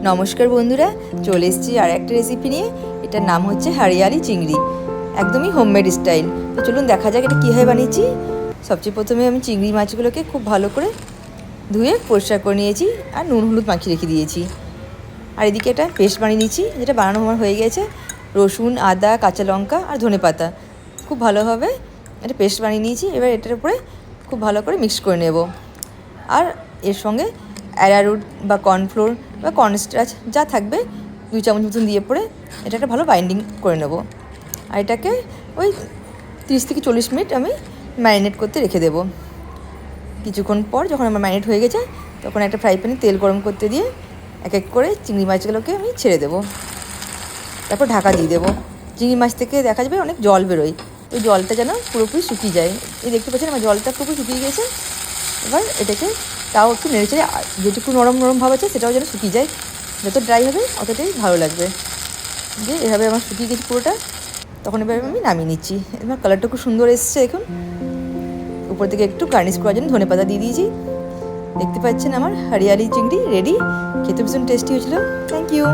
নমস্কার বন্ধুরা, চলে এসেছি আর একটা রেসিপি নিয়ে। এটার নাম হচ্ছে হরিয়ালি চিংড়ি, একদমই হোমমেড স্টাইল। তো চলুন দেখা যাক এটা কীভাবে বানিয়েছি। সবচেয়ে প্রথমে আমি চিংড়ি মাছগুলোকে খুব ভালো করে ধুয়ে পরিষ্কার করে নিয়েছি আর নুন হলুদ মাখিয়ে রেখে দিয়েছি। আর এদিকে এটা পেস্ট বানিয়ে নিয়েছি, যেটা বানানো আমার হয়ে গেছে। রসুন, আদা, কাঁচা লঙ্কা আর ধনেপাতা খুব ভালোভাবে এটা পেস্ট বানিয়ে নিয়েছি। এবার এটার উপরে খুব ভালো করে মিক্স করে নেব। আর এর সঙ্গে অ্যারারুট বা কর্নফ্লোর বা কর্নস্টার্চ যা থাকবে 2 চামচ মতন দিয়ে পরে এটা একটা ভালো বাইন্ডিং করে নেব। আর এটাকে ওই 30 থেকে 40 মিনিট আমি ম্যারিনেট করতে রেখে দেবো। কিছুক্ষণ পর যখন আমার ম্যারিনেট হয়ে গেছে, তখন একটা ফ্রাই প্যানে তেল গরম করতে দিয়ে এক এক করে চিংড়ি মাছগুলোকে আমি ছেড়ে দেবো। তারপর ঢাকা দিয়ে দেবো। চিংড়ি মাছ থেকে দেখা যাবে অনেক জল বেরোয়, ওই জলটা যেন পুরোপুরি শুকিয়ে যায়। এই দেখতে পাচ্ছেন আমার জলটা পুরোপুরি শুকিয়ে গেছে। এবার এটাকে তাও একটু নেড়ে চেড়ে, যেটুকু নরম নরম ভাব আছে সেটাও যেন শুকিয়ে যায়। যত ড্রাই হবে অতটাই ভালো লাগবে। যে এভাবে আমার শুকিয়ে গেছে পুরোটা, তখন এবার আমি নামিয়ে নিচ্ছি। এবার কালারটা খুব সুন্দর এসছে দেখুন। উপর থেকে একটু গার্নিশ করার জন্য ধনেপাতা দিয়ে দিয়েছি। দেখতে পাচ্ছেন আমার হরিয়ালি চিংড়ি রেডি। খেতে ভীষণ টেস্টি হয়েছিল। Thank you.